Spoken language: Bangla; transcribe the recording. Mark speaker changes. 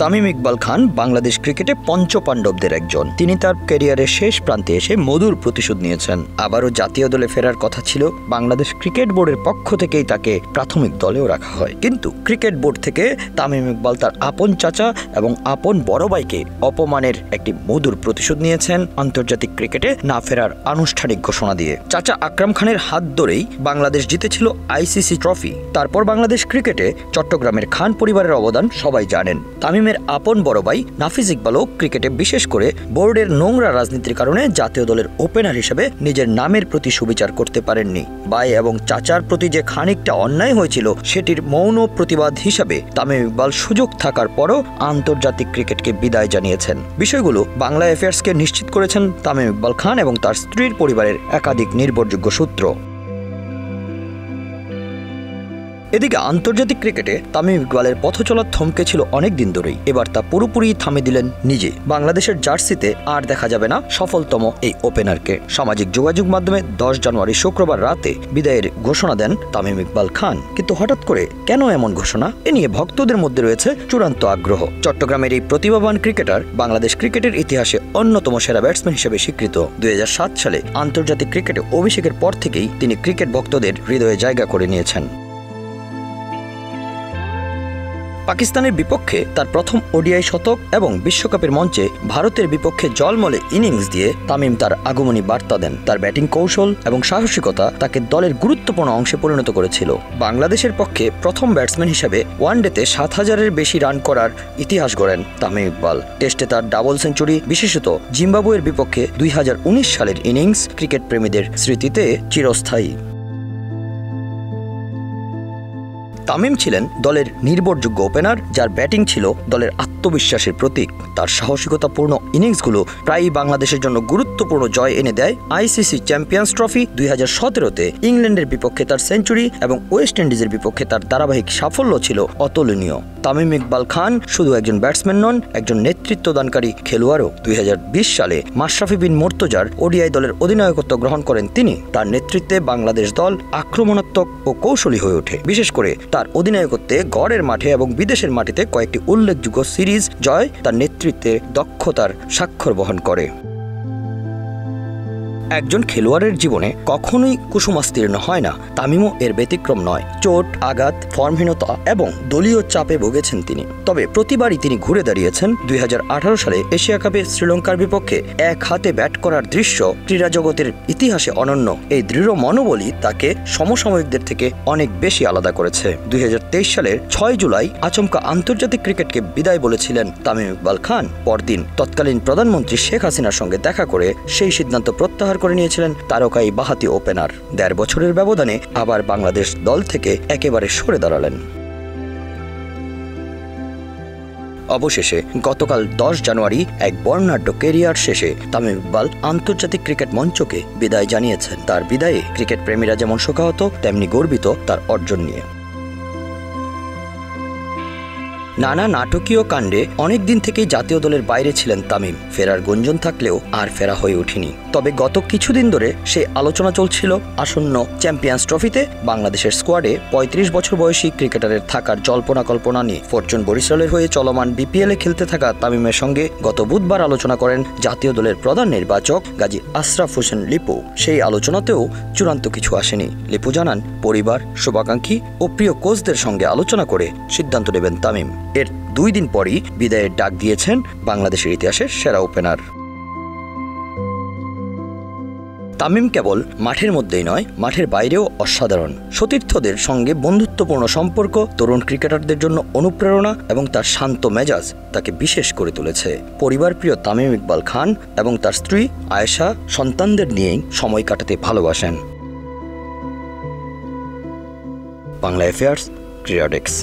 Speaker 1: তামিম ইকবাল খান বাংলাদেশ ক্রিকেটে পঞ্চপাণ্ডবদের একজন। তিনি তার ক্যারিয়ারের শেষ প্রান্তে এসে মধুর প্রতিশোধ নিয়েছেন। আবারও জাতীয় দলে ফেরার কথা ছিল। বাংলাদেশ ক্রিকেট বোর্ডের পক্ষ থেকেই তাকে প্রাথমিক দলেও রাখা হয়, কিন্তু ক্রিকেট বোর্ড থেকে তামিম ইকবাল তার আপন চাচা এবং আপন বড় ভাইকে অপমানের একটি মধুর প্রতিশোধ নিয়েছেন আন্তর্জাতিক ক্রিকেটে না ফেরার আনুষ্ঠানিক ঘোষণা দিয়ে। চাচা আকরাম খানের হাত ধরেই বাংলাদেশ জিতেছিল আইসিসি ট্রফি। তারপর বাংলাদেশ ক্রিকেটে চট্টগ্রামের খান পরিবারের অবদান সবাই জানেন। তামিমের আপন বড় ভাই নাফিজ ইকবালও ক্রিকেটে বিশেষ করে বোর্ডের নোংরা রাজনীতির কারণে জাতীয় দলের ওপেনার হিসেবে নিজের নামের প্রতি সুবিচার করতে পারেননি। ভাই এবং চাচার প্রতি যে খানিকটা অন্যায় হয়েছিল সেটির মৌন প্রতিবাদ হিসাবে তামিম ইকবাল সুযোগ থাকার পরও আন্তর্জাতিক ক্রিকেটকে বিদায় জানিয়েছেন। বিষয়গুলো বাংলা অ্যাফেয়ার্সকে নিশ্চিত করেছেন তামিম ইকবাল খান এবং তার স্ত্রীর পরিবারের একাধিক নির্ভরযোগ্য সূত্র। এদিকে আন্তর্জাতিক ক্রিকেটে তামিম ইকবালের পথ চলার থমকে ছিল অনেক দিন ধরেই। এবার তা পুরোপুরি থামিয়ে দিলেন নিজে। বাংলাদেশের জার্সিতে আর দেখা যাবে না সফলতম এই ওপেনারকে। সামাজিক যোগাযোগ মাধ্যমে 10 জানুয়ারি শুক্রবার রাতে বিদায়ের ঘোষণা দেন তামিম ইকবাল খান। কিন্তু হঠাৎ করে কেন এমন ঘোষণা, এ নিয়ে ভক্তদের মধ্যে রয়েছে চূড়ান্ত আগ্রহ। চট্টগ্রামের এই প্রতিভাবান ক্রিকেটার বাংলাদেশ ক্রিকেটের ইতিহাসে অন্যতম সেরা ব্যাটসম্যান হিসেবে স্বীকৃত। 2007 সালে আন্তর্জাতিক ক্রিকেটে অভিষেকের পর থেকেই তিনি ক্রিকেট ভক্তদের হৃদয়ে জায়গা করে নিয়েছেন। পাকিস্তানের বিপক্ষে তার প্রথম ওডিআই শতক এবং বিশ্বকাপের মঞ্চে ভারতের বিপক্ষে জলমলে ইনিংস দিয়ে তামিম তার আগমনী বার্তা দেন। তার ব্যাটিং কৌশল এবং সাহসিকতা তাকে দলের গুরুত্বপূর্ণ অংশে পরিণত করেছিল। বাংলাদেশের পক্ষে প্রথম ব্যাটসম্যান হিসেবে ওয়ানডেতে 7000-এর বেশি রান করার ইতিহাস গড়েন তামিম ইকবাল। টেস্টে তার ডাবল সেঞ্চুরি, বিশেষত জিম্বাবুয়ের বিপক্ষে 2019 সালের ইনিংস ক্রিকেট প্রেমীদের স্মৃতিতে চিরস্থায়ী। তামিম ছিলেন দলের নির্ভরযোগ্য ওপেনার, যার ব্যাটিং ছিল দলের আত্মবিশ্বাসের প্রতীক। তার সাহসিকতাপূর্ণ ইনিংসগুলো প্রায়ই বাংলাদেশের জন্য গুরুত্বপূর্ণ জয় এনে দেয়। আইসিসি চ্যাম্পিয়ন্স ট্রফি 2017-তে ইংল্যান্ডের বিপক্ষে তার সেঞ্চুরি এবং ওয়েস্ট ইন্ডিজের বিপক্ষে তার ধারাবাহিক সাফল্য ছিল অতুলনীয়। তামিম ইকবাল খান শুধু একজন ব্যাটসম্যান নন, একজন নেতৃত্বদানকারী খেলোয়াড়ও। 2020 সালে মাশরাফি বিন মুর্তজার ওডিআই দলের অধিনায়কত্ব গ্রহণ করেন তিনি। তার নেতৃত্বে বাংলাদেশ দল আক্রমণাত্মক ও কৌশলী হয়ে ওঠে। বিশেষ করে তার অধিনায়কত্বে গড়ের মাঠে এবং বিদেশের মাটিতে কয়েকটি উল্লেখযোগ্য সিরিজ জয় তার নেতৃত্বে দক্ষতার স্বাক্ষর বহন করে। একজন খেলোয়াড়ের জীবনে কখনোই কুসুমাস্তীর্ণ হয় না। তামিমও এর ব্যতিক্রম নয়। চোট, আঘাত, ফর্মহীনতা এবং দলীয় চাপে ভুগেছেন তিনি। তবে প্রতিবারই তিনি ঘুরে দাঁড়িয়েছেন। 2018 সালে এশিয়া কাপে শ্রীলঙ্কার বিপক্ষে এক হাতে ব্যাট করার দৃশ্য ক্রীড়া জগতের ইতিহাসে অনন্য। এই দৃঢ় মনোবলই তাকে সমসাময়িকদের থেকে অনেক বেশি আলাদা করেছে। 2023 সালের 6 জুলাই আচমকা আন্তর্জাতিক ক্রিকেটকে বিদায় বলেছিলেন তামিম ইকবাল খান। পরদিন তৎকালীন প্রধানমন্ত্রী শেখ হাসিনার সঙ্গে দেখা করে সেই সিদ্ধান্ত প্রত্যাহার করে নিয়েছিলেন তারকা এই বাঁহাতি ওপেনার। 1.5 বছরের ব্যবধানে আবার বাংলাদেশ দল থেকে একেবারে সরে দাঁড়ালেন। অবশেষে গতকাল 10 জানুয়ারি এক বর্ণাঢ্য ক্যারিয়ার শেষে তামিম ইকবাল আন্তর্জাতিক ক্রিকেট মঞ্চকে বিদায় জানিয়েছেন। তার বিদায়ে ক্রিকেট প্রেমীরা যেমন শোকাহত, তেমনি গর্বিত তার অর্জন নিয়ে। নানা নাটকীয় কাণ্ডে অনেকদিন থেকেই জাতীয় দলের বাইরে ছিলেন তামিম। ফেরার গুঞ্জন থাকলেও আর ফেরা হয়ে ওঠেনি। তবে গত কিছুদিন ধরে সেই আলোচনা চলছিল আসন্ন চ্যাম্পিয়ন্স ট্রফিতে বাংলাদেশের স্কোয়াডে 35 বছর বয়সী ক্রিকেটারের থাকার জল্পনা কল্পনা নিয়ে। ফরচুন বরিশালের হয়ে চলমান বিপিএলে খেলতে থাকা তামিমের সঙ্গে গত বুধবার আলোচনা করেন জাতীয় দলের প্রধান নির্বাচক গাজী আশরাফ হোসেন লিপু। সেই আলোচনাতেও চূড়ান্ত কিছু আসেনি। লিপু জানান, পরিবার, শুভাকাঙ্ক্ষী ও প্রিয় কোচদের সঙ্গে আলোচনা করে সিদ্ধান্ত নেবেন তামিম। এর 2 দিন পরই বিদায়ের ডাক দিয়েছেন বাংলাদেশের ইতিহাসের সেরা ওপেনার। তামিম কেবল মাঠের মধ্যেই নয়, মাঠের বাইরেও অসাধারণ। সতীর্থদের সঙ্গে বন্ধুত্বপূর্ণ সম্পর্ক তরুণ ক্রিকেটারদের জন্য অনুপ্রেরণা এবং তার শান্ত মেজাজ তাকে বিশেষ করে তুলেছে। পরিবার প্রিয় তামিম ইকবাল খান এবং তার স্ত্রী আয়েশা সন্তানদের নিয়েই সময় কাটাতে ভালোবাসেন। বাংলা অ্যাফেয়ার্স, ক্রীড়া ডেস্ক।